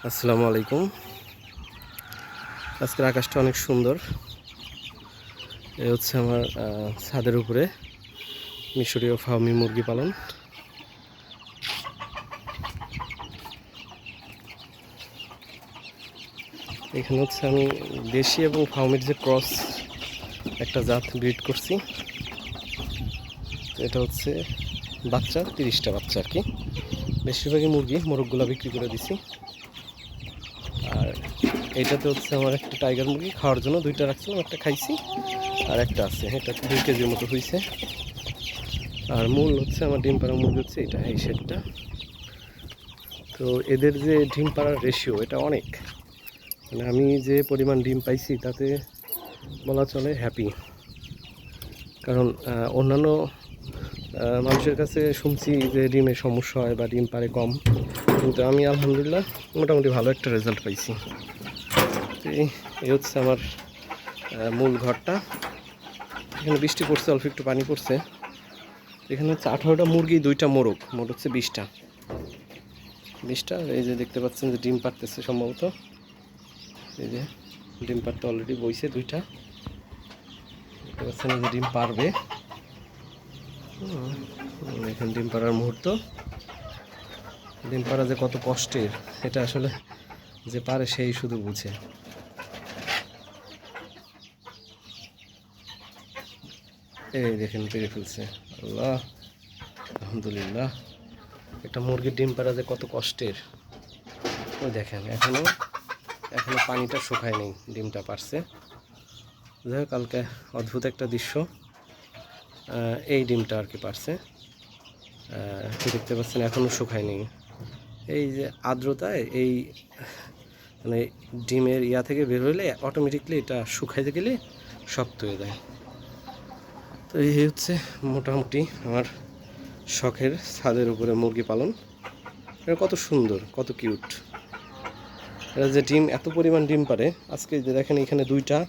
আসসালামু আলাইকুম। আজকের আকাশটা অনেক সুন্দর। এই হচ্ছে আমার ছাদের উপরে মিশরীয় ফার্মি মুরগি পালন। এখানে হচ্ছে আমি দেশি এবং ফার্মির যে ক্রস একটা জাত ব্রিড করছি। এটা হচ্ছে বাচ্চা 30টা বাচ্চা আর কি। বেশিরভাগই মুরগি, মোরগগুলো বিক্রি করে দিছি। আর এইটাতে হচ্ছে আমার একটা টাইগার মুরগি খাওয়ার জন্য 2টা রাখছিলাম, একটা খাইছি আর একটা আছে, এটা 2 কেজির মতো হয়েছে। আর মূল হচ্ছে আমার ডিম পাড়া মুরগি হচ্ছে এটা, এই শেডটা। তো এদের যে ডিম পাড়ার রেশিও এটা অনেক, মানে আমি যে পরিমাণ ডিম পাইছি তাতে বলা চলে হ্যাপি। কারণ অন্যান্য মানুষের কাছে শুনছি যে ডিমের সমস্যা হয় বা ডিম পাড়ে কম, কিন্তু আমি আলহামদুলিল্লাহ মোটামুটি ভালো একটা রেজাল্ট পাইছি। এই হচ্ছে আমার মূল ঘরটা। এখানে বৃষ্টি পড়ছে, অল্প একটু পানি পড়ছে। এখানে হচ্ছে 18টা মুরগি, 2টা মোরগ, মোট হচ্ছে 20টা। এই যে দেখতে পাচ্ছেন যে ডিম পাড়তেছে সম্ভবত। এই যে ডিম পাড়তে অলরেডি বইছে 2টা, দেখতে পাচ্ছেন এই যে ডিম পারবে। এখানে ডিম পাড়ার মুহূর্ত। ডিম পাড়া যে কত কষ্টের এটা আসলে যে পারে সেই শুধু বুঝে। এই দেখেন পেরে ফেলছে, আল্লাহ আলহামদুলিল্লাহ। একটা মুরগির ডিম পাড়া যে কত কষ্টের। ওই দেখেন এখনো পানিটা শুকায় নেই, ডিমটা পারছে। যাই হোক, কালকে অদ্ভুত একটা দৃশ্য। এই ডিমটা আর কি পারছে, দেখতে পাচ্ছেন এখনও শুকায় নেই। এই যে আর্দ্রতায় এই মানে ডিমের ইয়া থেকে বের হলে অটোমেটিকলি এটা শুকাইতে গেলে শক্ত হয়ে যায়। তো এই হচ্ছে মোটামুটি আমার শখের ছাদের উপরে মুরগি পালন। এটা কত সুন্দর, কত কিউট। এরা যে ডিম এত পরিমাণ ডিম পারে, আজকে যে দেখেন এখানে 2টা,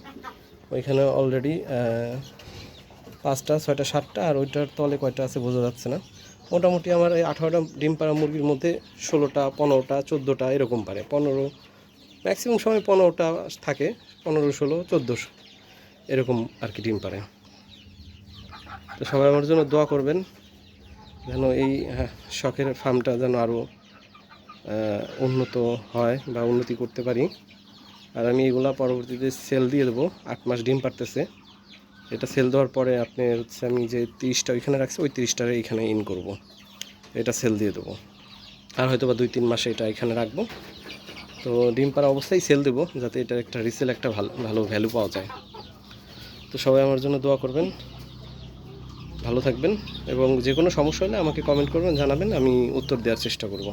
ওইখানে অলরেডি 5টা 6টা 7টা, আর ওইটার তলে কয়টা আছে বোঝা যাচ্ছে না। মোটামুটি আমার এই 18টা ডিম পাড়া মুরগির মধ্যে 16টা 15টা 14টা এরকম পারে। 15, ম্যাক্সিমাম সময় 15টা থাকে, 15 16 14 এরকম আর কি ডিম পারে। তো সবাই আমার জন্য দোয়া করবেন যেন এই শখের ফার্মটা যেন আরও উন্নত হয় বা উন্নতি করতে পারি। আর আমি এগুলা পরবর্তীতে সেল দিয়ে দেবো। 8 মাস ডিম পারতেছে, এটা সেল দেওয়ার পরে আপনার হচ্ছে আমি যে 30টা ওইখানে রাখছি, ওই 30টারে এইখানে ইন করব, এটা সেল দিয়ে দেবো। আর হয়তো বা 2-3 মাসে এটা এখানে রাখবো। তো ডিম পাড়া অবস্থায় সেল দেবো, যাতে এটার একটা রিসেল একটা ভালো ভ্যালু পাওয়া যায়। তো সবাই আমার জন্য দোয়া করবেন, ভালো থাকবেন, এবং যে কোনো সমস্যা হলে আমাকে কমেন্ট করবেন, জানাবেন, আমি উত্তর দেওয়ার চেষ্টা করব।